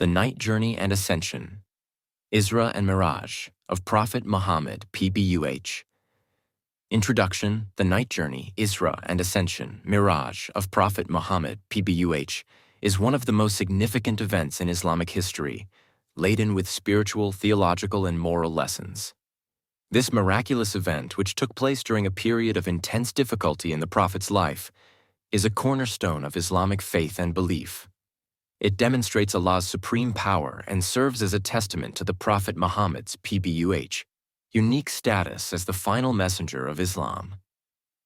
The Night Journey and Ascension, Isra and Mi'raj, of Prophet Muhammad, PBUH. Introduction, The Night Journey, Isra and Ascension, Mi'raj, of Prophet Muhammad, PBUH, is one of the most significant events in Islamic history, laden with spiritual, theological, and moral lessons. This miraculous event, which took place during a period of intense difficulty in the Prophet's life, is a cornerstone of Islamic faith and belief. It demonstrates Allah's supreme power and serves as a testament to the Prophet Muhammad's PBUH unique status as the final messenger of Islam.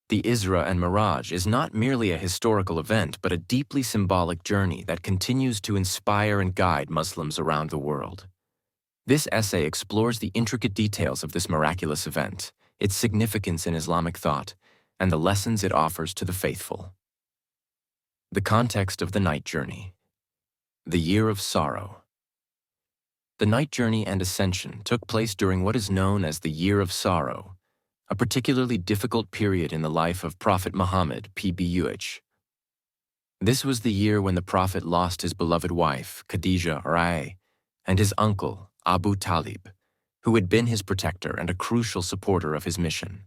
The Isra and Mi'raj is not merely a historical event but a deeply symbolic journey that continues to inspire and guide Muslims around the world. This essay explores the intricate details of this miraculous event, its significance in Islamic thought, and the lessons it offers to the faithful. The context of the Night Journey. The Year of Sorrow. The Night Journey and Ascension took place during what is known as the Year of Sorrow, a particularly difficult period in the life of Prophet Muhammad, PBUH. This was the year when the Prophet lost his beloved wife, Khadija, and his uncle, Abu Talib, who had been his protector and a crucial supporter of his mission.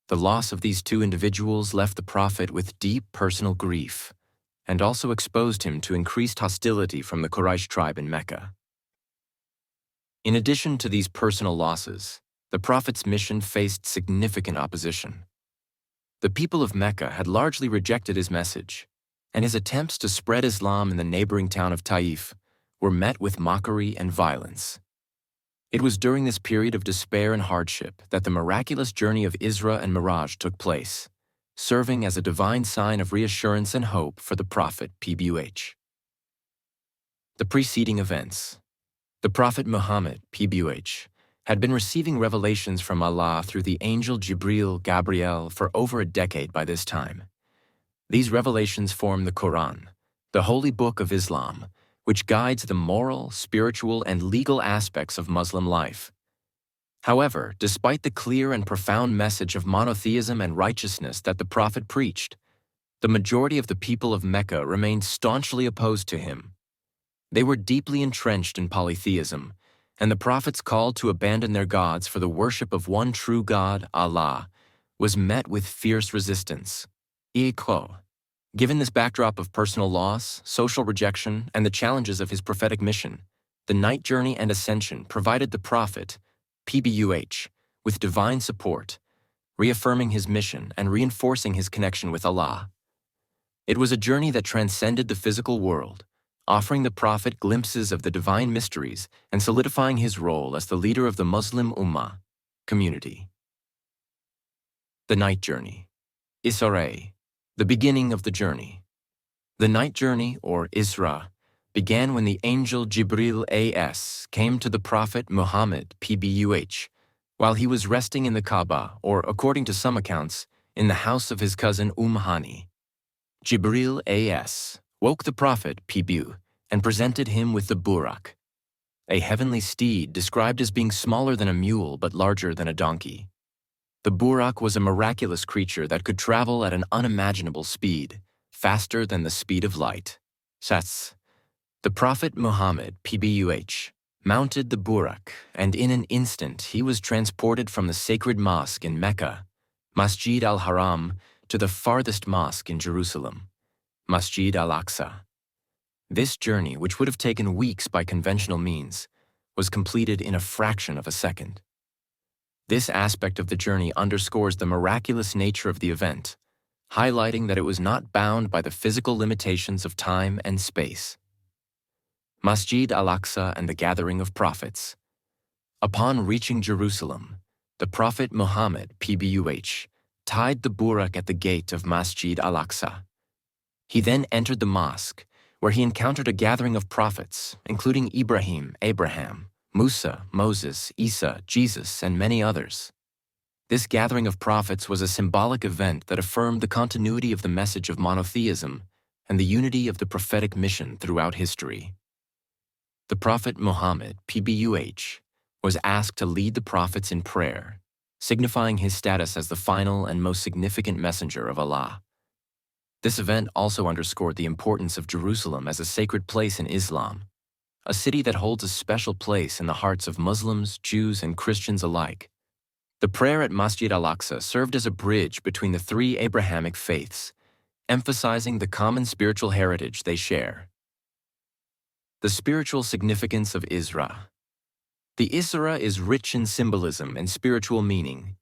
The loss of these two individuals left the Prophet with deep personal grief, and also exposed him to increased hostility from the Quraysh tribe in Mecca. In addition to these personal losses, the Prophet's mission faced significant opposition. The people of Mecca had largely rejected his message, and his attempts to spread Islam in the neighboring town of Taif were met with mockery and violence. It was during this period of despair and hardship that the miraculous journey of Isra and Mi'raj took place, serving as a divine sign of reassurance and hope for the Prophet PBUH. The preceding events. The Prophet Muhammad PBUH had been receiving revelations from Allah through the angel Gabriel for over a decade by this time. These revelations form the Quran, the holy book of Islam, which guides the moral, spiritual, and legal aspects of Muslim life. However, despite the clear and profound message of monotheism and righteousness that the Prophet preached, the majority of the people of Mecca remained staunchly opposed to him. They were deeply entrenched in polytheism, and the Prophet's call to abandon their gods for the worship of one true God, Allah, was met with fierce resistance. Given this backdrop of personal loss, social rejection, and the challenges of his prophetic mission, the Night Journey and Ascension provided the Prophet, PBUH, with divine support, reaffirming his mission and reinforcing his connection with Allah. It was a journey that transcended the physical world, offering the Prophet glimpses of the divine mysteries and solidifying his role as the leader of the Muslim Ummah community. The Night Journey. Isra, the beginning of the journey. The Night Journey, or Isra, began when the angel Jibril came to the Prophet Muhammad PBUH while he was resting in the Kaaba, or according to some accounts, in the house of his cousin Hani. Jibril woke the Prophet PBU and presented him with the Burak, a heavenly steed described as being smaller than a mule but larger than a donkey. The Burak was a miraculous creature that could travel at an unimaginable speed, faster than the speed of light. The Prophet Muhammad PBUH mounted the Burak, and in an instant he was transported from the sacred mosque in Mecca, Masjid al-Haram, to the farthest mosque in Jerusalem, Masjid al-Aqsa. This journey, which would have taken weeks by conventional means, was completed in a fraction of a second. This aspect of the journey underscores the miraculous nature of the event, highlighting that it was not bound by the physical limitations of time and space. Masjid al-Aqsa and the Gathering of Prophets. Upon reaching Jerusalem, the Prophet Muhammad PBUH tied the Burak at the gate of Masjid al-Aqsa. He then entered the mosque, where he encountered a gathering of prophets, including Ibrahim, Abraham, Musa, Moses, Isa, Jesus, and many others. This gathering of prophets was a symbolic event that affirmed the continuity of the message of monotheism and the unity of the prophetic mission throughout history. The Prophet Muhammad PBUH was asked to lead the prophets in prayer, signifying his status as the final and most significant messenger of Allah. This event also underscored the importance of Jerusalem as a sacred place in Islam, a city that holds a special place in the hearts of Muslims, Jews, and Christians alike. The prayer at Masjid al-Aqsa served as a bridge between the three Abrahamic faiths, emphasizing the common spiritual heritage they share. The spiritual significance of Isra. The Isra is rich in symbolism and spiritual meaning.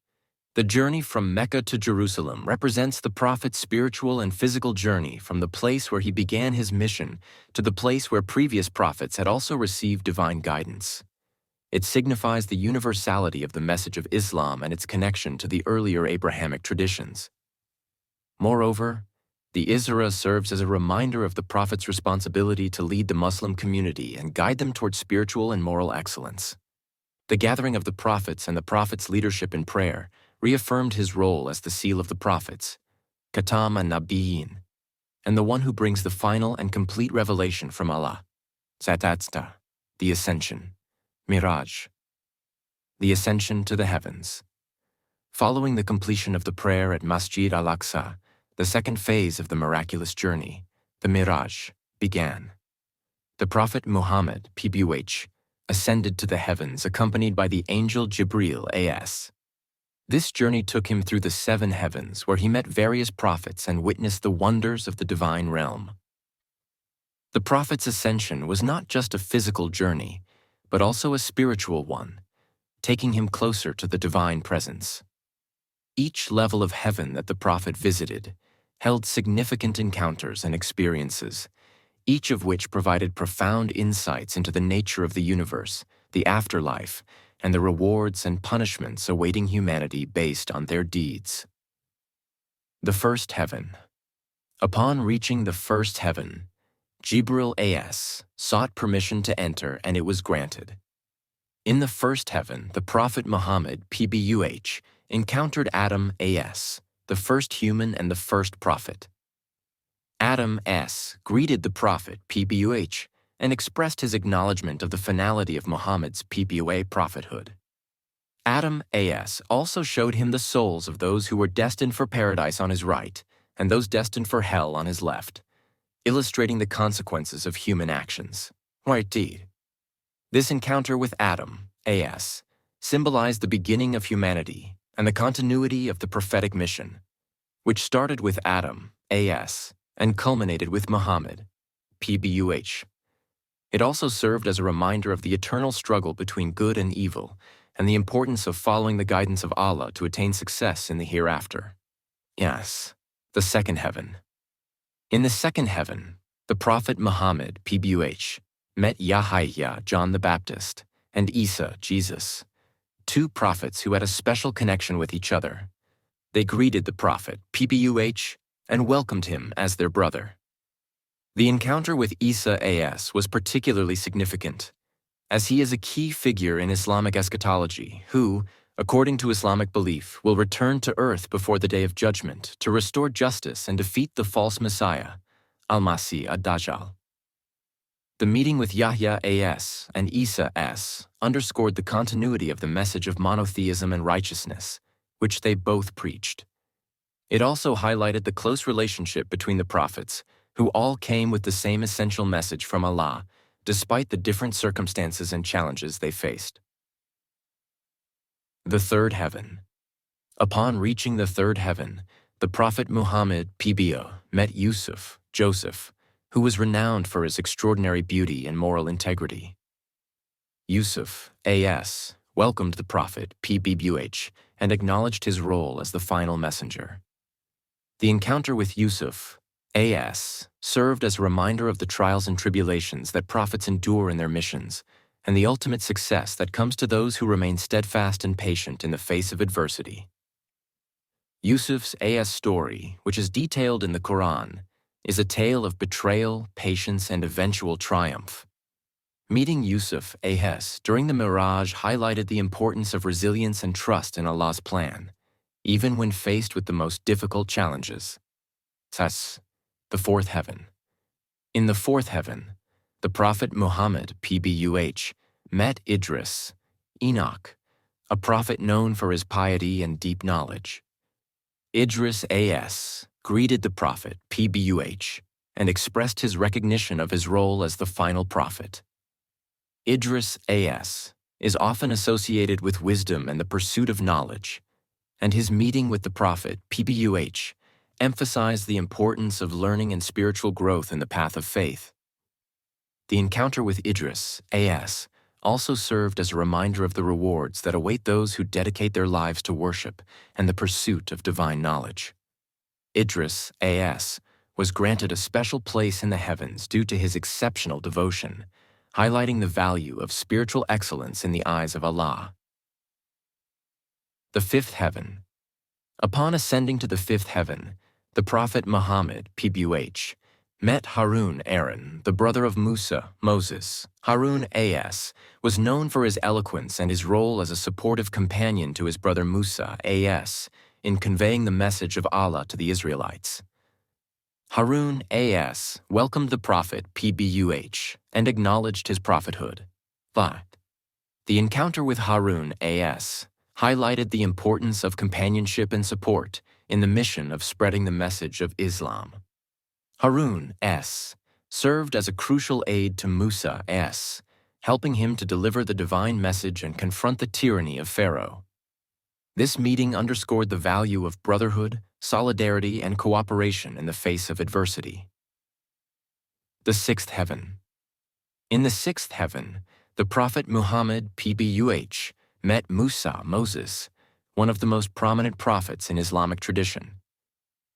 The journey from Mecca to Jerusalem represents the Prophet's spiritual and physical journey from the place where he began his mission to the place where previous prophets had also received divine guidance. It signifies the universality of the message of Islam and its connection to the earlier Abrahamic traditions. Moreover, the Isra serves as a reminder of the Prophet's responsibility to lead the Muslim community and guide them toward spiritual and moral excellence. The gathering of the prophets and the Prophet's leadership in prayer reaffirmed his role as the seal of the prophets, Khatam an-Nabiyyin, and the one who brings the final and complete revelation from Allah, Zatatsta, the Ascension, Mi'raj, the Ascension to the heavens. Following the completion of the prayer at Masjid al-Aqsa, the second phase of the miraculous journey, the Mi'raj, began. The Prophet Muhammad, PBUH, ascended to the heavens accompanied by the angel Jibril as. This journey took him through the 7 heavens where he met various prophets and witnessed the wonders of the divine realm. The Prophet's ascension was not just a physical journey, but also a spiritual one, taking him closer to the divine presence. Each level of heaven that the Prophet visited held significant encounters and experiences, each of which provided profound insights into the nature of the universe, the afterlife, and the rewards and punishments awaiting humanity based on their deeds. The first heaven. Upon reaching the first heaven, Jibril as. sought permission to enter and it was granted. In the first heaven, the Prophet Muhammad, PBUH, encountered Adam as. the first human and the first prophet. Adam as. greeted the Prophet, PBUH, and expressed his acknowledgement of the finality of Muhammad's PBUH prophethood. Adam as. also showed him the souls of those who were destined for paradise on his right and those destined for hell on his left, illustrating the consequences of human actions. Right deed. This encounter with Adam as. symbolized the beginning of humanity and the continuity of the prophetic mission, which started with Adam as. and culminated with Muhammad, PBUH. It also served as a reminder of the eternal struggle between good and evil and the importance of following the guidance of Allah to attain success in the hereafter. Yes, the second heaven. In the second heaven, the Prophet Muhammad, PBUH, met Yahya, John the Baptist, and Isa, Jesus, 2 prophets who had a special connection with each other. They greeted the Prophet, PBUH, and welcomed him as their brother. The encounter with Isa as. was particularly significant, as he is a key figure in Islamic eschatology who, according to Islamic belief, will return to earth before the day of judgment to restore justice and defeat the false Messiah, Al-Masih ad-Dajjal. The meeting with Yahya as. and Isa as. underscored the continuity of the message of monotheism and righteousness, which they both preached. It also highlighted the close relationship between the prophets, who all came with the same essential message from Allah, despite the different circumstances and challenges they faced. The third heaven. Upon reaching the third heaven, the Prophet Muhammad, PBUH, met Yusuf, Joseph, who was renowned for his extraordinary beauty and moral integrity. Yusuf, as. welcomed the Prophet, PBUH, and acknowledged his role as the final messenger. The encounter with Yusuf, as. served as a reminder of the trials and tribulations that prophets endure in their missions, and the ultimate success that comes to those who remain steadfast and patient in the face of adversity. Yusuf's as. story, which is detailed in the Quran, is a tale of betrayal, patience, and eventual triumph. Meeting Yusuf as. during the Mi'raj highlighted the importance of resilience and trust in Allah's plan, even when faced with the most difficult challenges. Thus, the fourth heaven. In the fourth heaven, the Prophet Muhammad, PBUH, met Idris, Enoch, a prophet known for his piety and deep knowledge. Idris as. greeted the Prophet, PBUH, and expressed his recognition of his role as the final prophet. Idris A.S. is often associated with wisdom and the pursuit of knowledge, and his meeting with the Prophet, PBUH, emphasized the importance of learning and spiritual growth in the path of faith. The encounter with Idris A.S. also served as a reminder of the rewards that await those who dedicate their lives to worship and the pursuit of divine knowledge. Idris A.S. was granted a special place in the heavens due to his exceptional devotion, highlighting the value of spiritual excellence in the eyes of Allah. The fifth heaven. Upon ascending to the fifth heaven, the Prophet Muhammad, PBUH, met Harun Aaron, the brother of Musa, Moses. Harun A.S. was known for his eloquence and his role as a supportive companion to his brother Musa A.S. in conveying the message of Allah to the Israelites. Harun A.S. welcomed the Prophet PBUH and acknowledged his prophethood. But the encounter with Harun A.S. highlighted the importance of companionship and support in the mission of spreading the message of Islam. Harun S. served as a crucial aid to Musa S., helping him to deliver the divine message and confront the tyranny of Pharaoh. This meeting underscored the value of brotherhood, solidarity, and cooperation in the face of adversity. The sixth heaven. In the sixth heaven, the Prophet Muhammad, PBUH, met Musa, Moses, one of the most prominent prophets in Islamic tradition.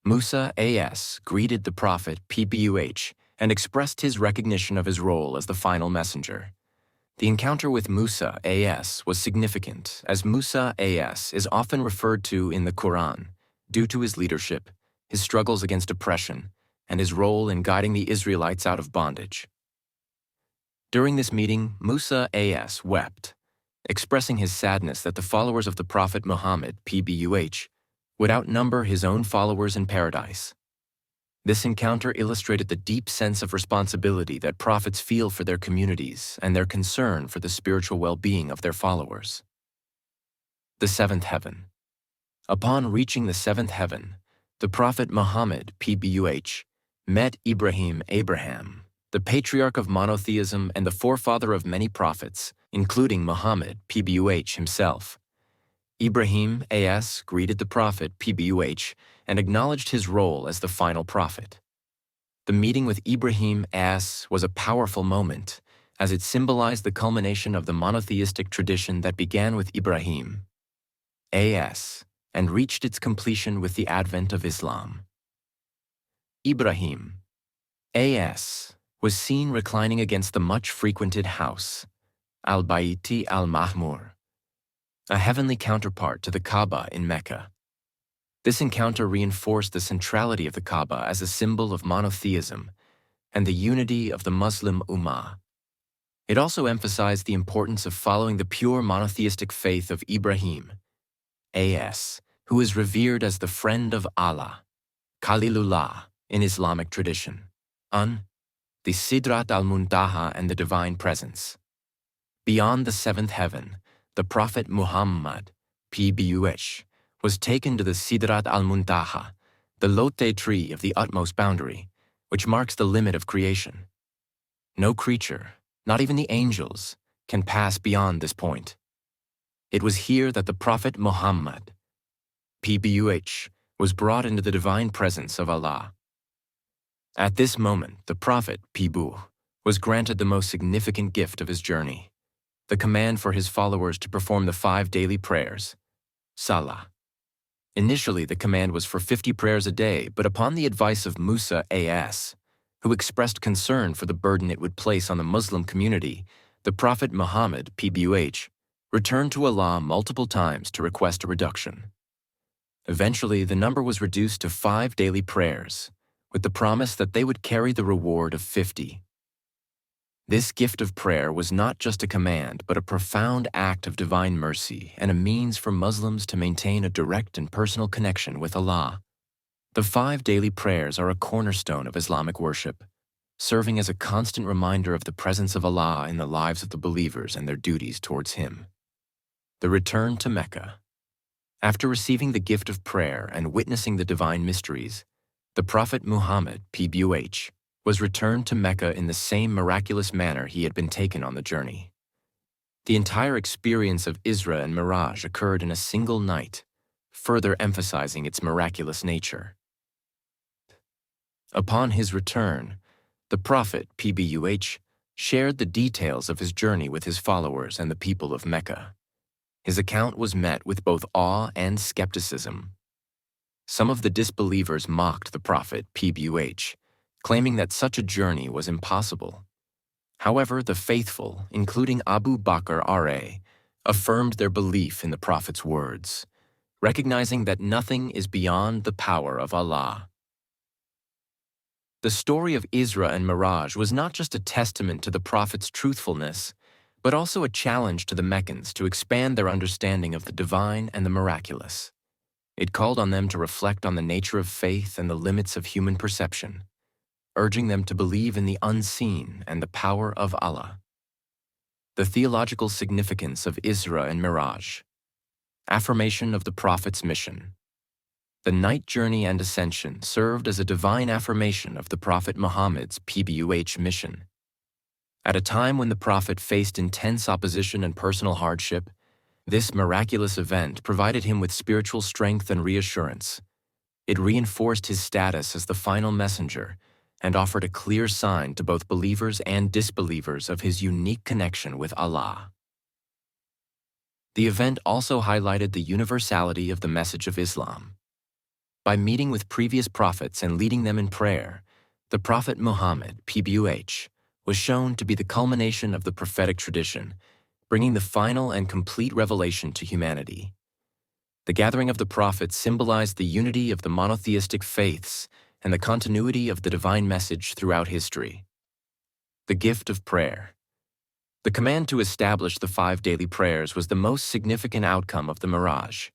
Musa A.S. greeted the Prophet PBUH and expressed his recognition of his role as the final messenger. The encounter with Musa A.S. was significant, as Musa A.S. is often referred to in the Quran due to his leadership, his struggles against oppression, and his role in guiding the Israelites out of bondage. During this meeting, Musa A.S. wept, expressing his sadness that the followers of the Prophet Muhammad, PBUH, would outnumber his own followers in paradise. This encounter illustrated the deep sense of responsibility that prophets feel for their communities and their concern for the spiritual well-being of their followers. The seventh heaven. Upon reaching the seventh heaven, the Prophet Muhammad, PBUH, met Abraham, the patriarch of monotheism and the forefather of many prophets, including Muhammad, PBUH, himself. Ibrahim A.S. greeted the Prophet, PBUH, and acknowledged his role as the final prophet. The meeting with Ibrahim A.S. was a powerful moment, as it symbolized the culmination of the monotheistic tradition that began with Ibrahim A.S. and reached its completion with the advent of Islam. Ibrahim A.S. was seen reclining against the much-frequented house, Al-Bayti al-Mahmur, a heavenly counterpart to the Kaaba in Mecca. This encounter reinforced the centrality of the Kaaba as a symbol of monotheism and the unity of the Muslim Ummah. It also emphasized the importance of following the pure monotheistic faith of Ibrahim A.S., who is revered as the friend of Allah, Khalilullah, in Islamic tradition, the Sidrat al-Muntaha and the Divine Presence. Beyond the seventh heaven, the Prophet Muhammad, PBUH, was taken to the Sidrat al-Muntaha, the Lote tree of the utmost boundary, which marks the limit of creation. No creature, not even the angels, can pass beyond this point. It was here that the Prophet Muhammad, PBUH, was brought into the divine presence of Allah. At this moment, the Prophet, PBUH, was granted the most significant gift of his journey, the command for his followers to perform the 5 daily prayers, Salah. Initially, the command was for 50 prayers a day, but upon the advice of Musa A.S., who expressed concern for the burden it would place on the Muslim community, the Prophet Muhammad, PBUH, returned to Allah multiple times to request a reduction. Eventually, the number was reduced to 5 daily prayers, with the promise that they would carry the reward of 50. This gift of prayer was not just a command, but a profound act of divine mercy and a means for Muslims to maintain a direct and personal connection with Allah. The 5 daily prayers are a cornerstone of Islamic worship, serving as a constant reminder of the presence of Allah in the lives of the believers and their duties towards Him. The return to Mecca. After receiving the gift of prayer and witnessing the divine mysteries, the Prophet Muhammad, PBUH, was returned to Mecca in the same miraculous manner he had been taken on the journey. The entire experience of Isra and Mi'raj occurred in a single night, further emphasizing its miraculous nature. Upon his return, the Prophet, PBUH, shared the details of his journey with his followers and the people of Mecca. His account was met with both awe and skepticism. Some of the disbelievers mocked the Prophet, PBUH, claiming that such a journey was impossible. However, the faithful, including Abu Bakr R.A., affirmed their belief in the Prophet's words, recognizing that nothing is beyond the power of Allah. The story of Isra and Mi'raj was not just a testament to the Prophet's truthfulness, but also a challenge to the Meccans to expand their understanding of the divine and the miraculous. It called on them to reflect on the nature of faith and the limits of human perception, urging them to believe in the unseen and the power of Allah. The theological significance of Isra and Mi'raj. Affirmation of the Prophet's mission. The Night Journey and Ascension served as a divine affirmation of the Prophet Muhammad's PBUH mission. At a time when the Prophet faced intense opposition and personal hardship, this miraculous event provided him with spiritual strength and reassurance. It reinforced his status as the final messenger and offered a clear sign to both believers and disbelievers of his unique connection with Allah. The event also highlighted the universality of the message of Islam. By meeting with previous prophets and leading them in prayer, the Prophet Muhammad, PBUH, was shown to be the culmination of the prophetic tradition, bringing the final and complete revelation to humanity. The gathering of the prophets symbolized the unity of the monotheistic faiths and the continuity of the divine message throughout history. The gift of prayer. The command to establish the 5 daily prayers was the most significant outcome of the Mi'raj.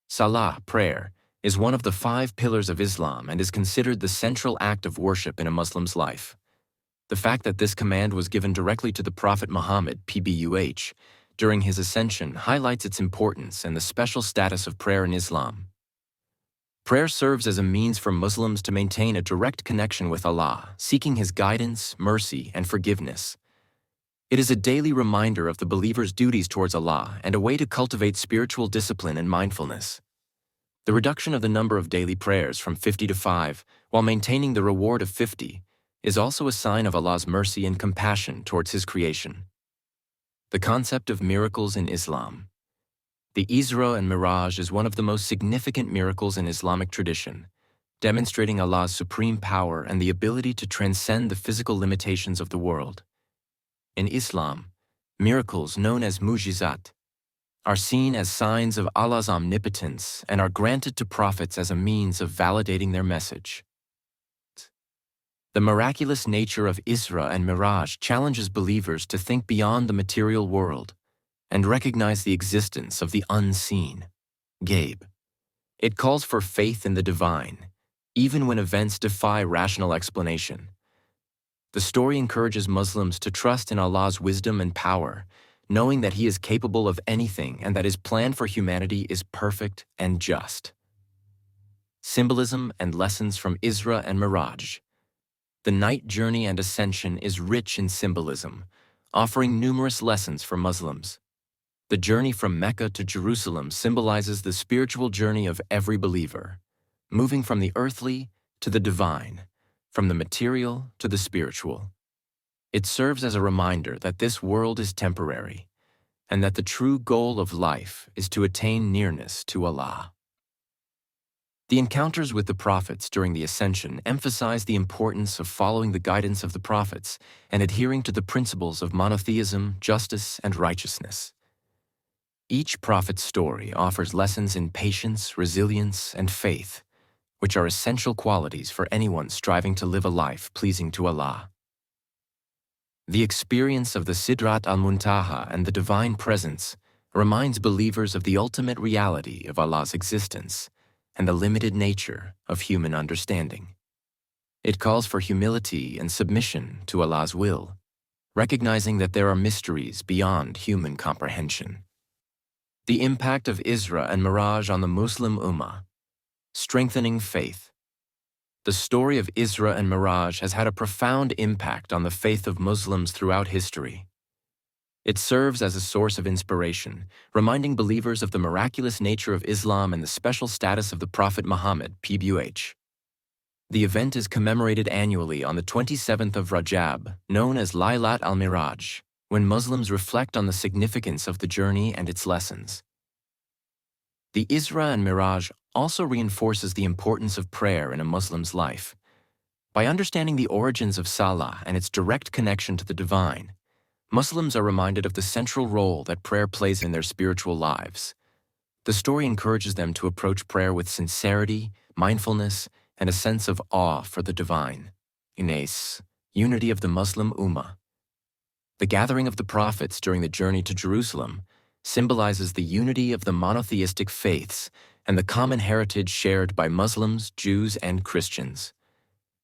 Salah, prayer, is one of the 5 pillars of Islam and is considered the central act of worship in a Muslim's life. The fact that this command was given directly to the Prophet Muhammad, PBUH, during his ascension highlights its importance and the special status of prayer in Islam. Prayer serves as a means for Muslims to maintain a direct connection with Allah, seeking His guidance, mercy, and forgiveness. It is a daily reminder of the believer's duties towards Allah and a way to cultivate spiritual discipline and mindfulness. The reduction of the number of daily prayers from 50 to 5, while maintaining the reward of 50, is also a sign of Allah's mercy and compassion towards His creation. The concept of miracles in Islam. The Isra and Mi'raj is one of the most significant miracles in Islamic tradition, demonstrating Allah's supreme power and the ability to transcend the physical limitations of the world. In Islam, miracles known as mujizat are seen as signs of Allah's omnipotence and are granted to prophets as a means of validating their message. The miraculous nature of Isra and Mi'raj challenges believers to think beyond the material world and recognize the existence of the unseen, Gaib. It calls for faith in the divine, even when events defy rational explanation. The story encourages Muslims to trust in Allah's wisdom and power, knowing that He is capable of anything and that His plan for humanity is perfect and just. Symbolism and lessons from Isra and Mi'raj. The Night Journey and Ascension is rich in symbolism, offering numerous lessons for Muslims. The journey from Mecca to Jerusalem symbolizes the spiritual journey of every believer, moving from the earthly to the divine, from the material to the spiritual. It serves as a reminder that this world is temporary, and that the true goal of life is to attain nearness to Allah. The encounters with the prophets during the Ascension emphasize the importance of following the guidance of the prophets and adhering to the principles of monotheism, justice, and righteousness. Each prophet's story offers lessons in patience, resilience, and faith, which are essential qualities for anyone striving to live a life pleasing to Allah. The experience of the Sidrat al-Muntaha and the divine presence reminds believers of the ultimate reality of Allah's existence and the limited nature of human understanding. It calls for humility and submission to Allah's will, recognizing that there are mysteries beyond human comprehension. The impact of Isra and Mi'raj on the Muslim Ummah. Strengthening faith. The story of Isra and Mi'raj has had a profound impact on the faith of Muslims throughout history. It serves as a source of inspiration, reminding believers of the miraculous nature of Islam and the special status of the Prophet Muhammad, PBUH. The event is commemorated annually on the 27th of Rajab, known as Laylat al-Mi'raj, when Muslims reflect on the significance of the journey and its lessons. The Isra and Mi'raj also reinforces the importance of prayer in a Muslim's life. By understanding the origins of Salah and its direct connection to the divine, Muslims are reminded of the central role that prayer plays in their spiritual lives. The story encourages them to approach prayer with sincerity, mindfulness, and a sense of awe for the divine. Ines, unity of the Muslim Ummah. The gathering of the prophets during the journey to Jerusalem symbolizes the unity of the monotheistic faiths and the common heritage shared by Muslims, Jews, and Christians.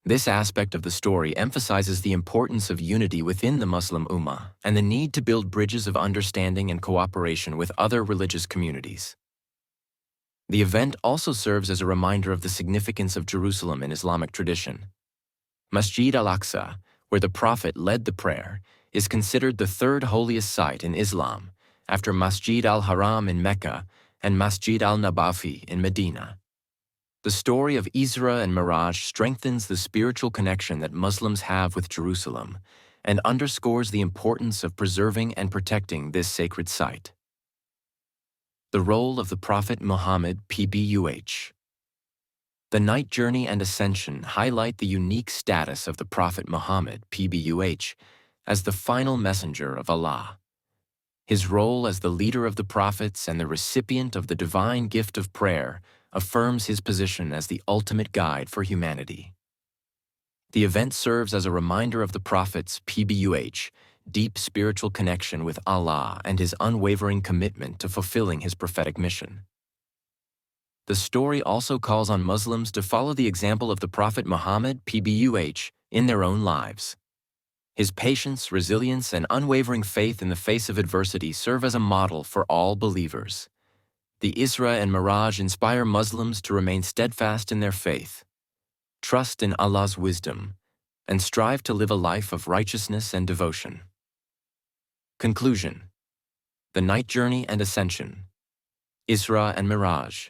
This aspect of the story emphasizes the importance of unity within the Muslim Ummah and the need to build bridges of understanding and cooperation with other religious communities. The event also serves as a reminder of the significance of Jerusalem in Islamic tradition. Masjid al-Aqsa, where the Prophet led the prayer, is considered the third holiest site in Islam, after Masjid al-Haram in Mecca and Masjid al-Nabawi in Medina. The story of Isra and Mi'raj strengthens the spiritual connection that Muslims have with Jerusalem and underscores the importance of preserving and protecting this sacred site. The role of the Prophet Muhammad, PBUH. The Night Journey and Ascension highlight the unique status of the Prophet Muhammad, PBUH, as the final messenger of Allah. His role as the leader of the prophets and the recipient of the divine gift of prayer affirms his position as the ultimate guide for humanity. The event serves as a reminder of the Prophet's, PBUH, deep spiritual connection with Allah and his unwavering commitment to fulfilling his prophetic mission. The story also calls on Muslims to follow the example of the Prophet Muhammad, PBUH, in their own lives. His patience, resilience, and unwavering faith in the face of adversity serve as a model for all believers. The Isra and Mi'raj inspire Muslims to remain steadfast in their faith, trust in Allah's wisdom, and strive to live a life of righteousness and devotion. Conclusion. The Night Journey and Ascension, Isra and Mi'raj,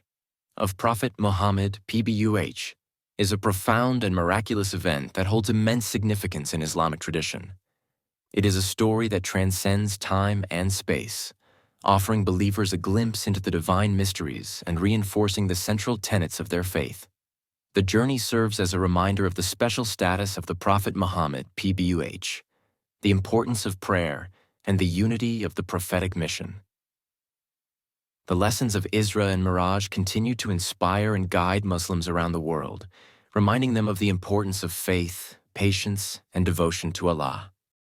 of Prophet Muhammad, PBUH, is a profound and miraculous event that holds immense significance in Islamic tradition. It is a story that transcends time and space, offering believers a glimpse into the divine mysteries and reinforcing the central tenets of their faith. The journey serves as a reminder of the special status of the Prophet Muhammad, PBUH, the importance of prayer, and the unity of the prophetic mission. The lessons of Isra and Mi'raj continue to inspire and guide Muslims around the world, reminding them of the importance of faith, patience, and devotion to Allah.